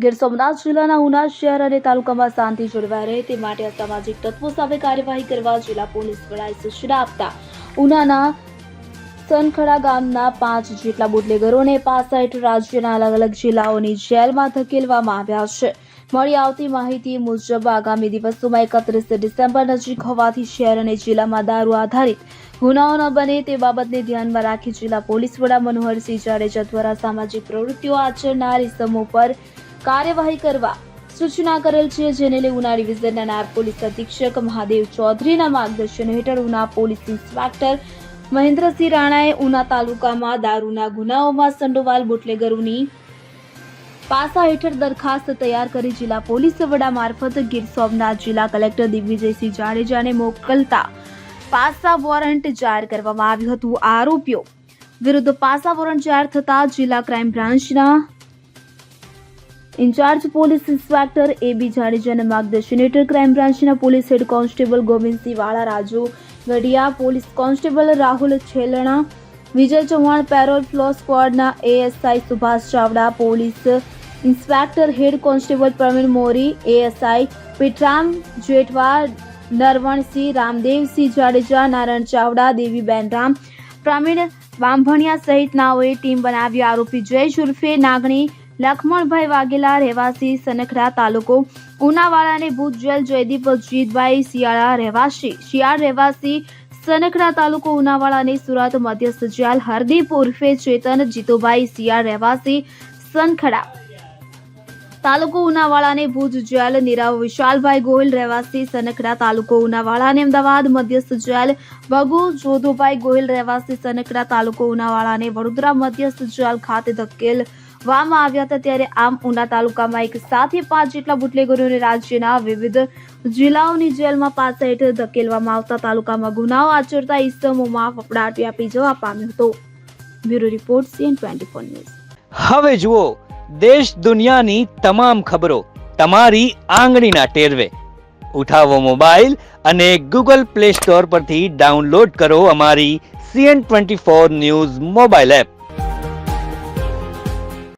ગીર સોમનાથ જિલ્લાના ઉના શહેર અને તાલુકામાં શાંતિ જળવાઈ રહે તે માટે અસામાજિક તત્વો સામે કાર્યવાહી કરવા જિલ્લા પોલીસ વડાએ સૂચના આપતા ઉનાના સનખડા ગામના 5 જેટલા બુટલેગરોને 65 રાજ્યના અલગ અલગ જિલ્લાઓની જેલમાં ધકેલવામાં આવ્યા છે. મળી આવતી માહિતી મુજબ આગામી દિવસોમાં 31 ડિસેમ્બર નજીક હોવાથી શહેર અને જિલ્લામાં દારૂ આધારિત ગુનાઓ ન બને તે બાબતને ધ્યાનમાં રાખી જિલ્લા પોલીસ વડા મનોહરસિંહ જાડેજા દ્વારા સામાજિક પ્રવૃત્તિઓ આચરનાર ઇસમો પર કાર્યવાહી કરવા સૂચના કરેલ છે, જેને લઈ ઉના ડિવિઝનના નાયબ પોલીસ અધિક્ષક મહાદેવ ચૌધરીના માર્ગદર્શન હેઠળ ઉના પોલીસ ઇન્સ્પેક્ટર મહેન્દ્રસિંહ રાણાએ ઉના તાલુકામાં દારૂના ગુનાઓમાં સંડોવાયેલ બુટલેગરોની પાસા હેઠળ દરખાસ્ત તૈયાર કરી જિલ્લા પોલીસ વડા મારફત ગીર સોમનાથ જિલ્લા કલેક્ટર દિગ્વિજયસિંહ જાડેજાને મોકલતા પાસા વોરંટ જાહેર કરવામાં આવ્યું હતું. આરોપીઓ વિરુદ્ધ પાસા વોરંટ જાહેર થતા જિલ્લા ક્રાઇમ બ્રાન્ચના ઇન્ચાર્જ પોલીસ ઇન્સ્પેક્ટર એ.બી. જાડેજાના માર્ગદર્શન હેઠળ ક્રાઇમ બ્રાન્ચના પોલીસ હેડ constable Govindsinh Vala, Raju Gadhiya, police constable Rahul Chhelana, Vijay Chauhan, parole furlough સ્ક્વોડના ASI Subhash Chavda, police inspector head constable Pravin Mori, ASI Pithram Jethva, Naravansinh, Ramdevsinh Jadeja, Narayan Chavda, Deviben Ram, Pravin Bambhaniya સહિતનાઓએ ટીમ બનાવી આરોપી જયેશ ઉર્ફે નાગણી લખમણભાઈ વાઘેલા રહેવાસી સનખડા તાલુકો ઉનાવાળાને ભૂત જેલ, જયદીપ જીતભાઈ શિયાળ રહેવાસી સનખડા તાલુકો ઉનાવાળાને સુરત મધ્યસ્થ જેલ, હરદીપ ઉર્ફે ચેતન જીતુભાઈ શિયાળ રહેવાસી સનખડા તાલુકો ઉનાવાળાને ભુજ જેલ, નીરવ વિશાલભાઈ ગોહિલ રહેવાસી સનખડા તાલુકો ઉનાવાળાને અમદાવાદ મધ્યસ્થ જેલ, ભગુ જોધુભાઈ ગોહિલ રહેવાસી સનખડા તાલુકો ઉનાવાળાને વડોદરા મધ્યસ્થ જેલ ખાતે ધકેલવામાં આવ્યા હતા. ત્યારે આમ ઉના તાલુકામાં એક સાથે 5 જેટલા બુટલેગરોને રાજ્યના વિવિધ જિલ્લાઓની જેલમાં પાસા હેઠળ ધકેલવામાં આવતા તાલુકામાં ગુનાઓ આચરતા ઇસમોમાં ફફડાટ વ્યાપી જવા પામ્યો હતો. Bureau report CN24 news. હવે જુઓ દેશ દુનિયાની તમામ ખબરો તમારી આંગળીના ટેરવે. ઉઠાવો મોબાઈલ અને Google Play Store પરથી ડાઉનલોડ કરો અમારી CN24 ન્યૂઝ મોબાઈલ એપ.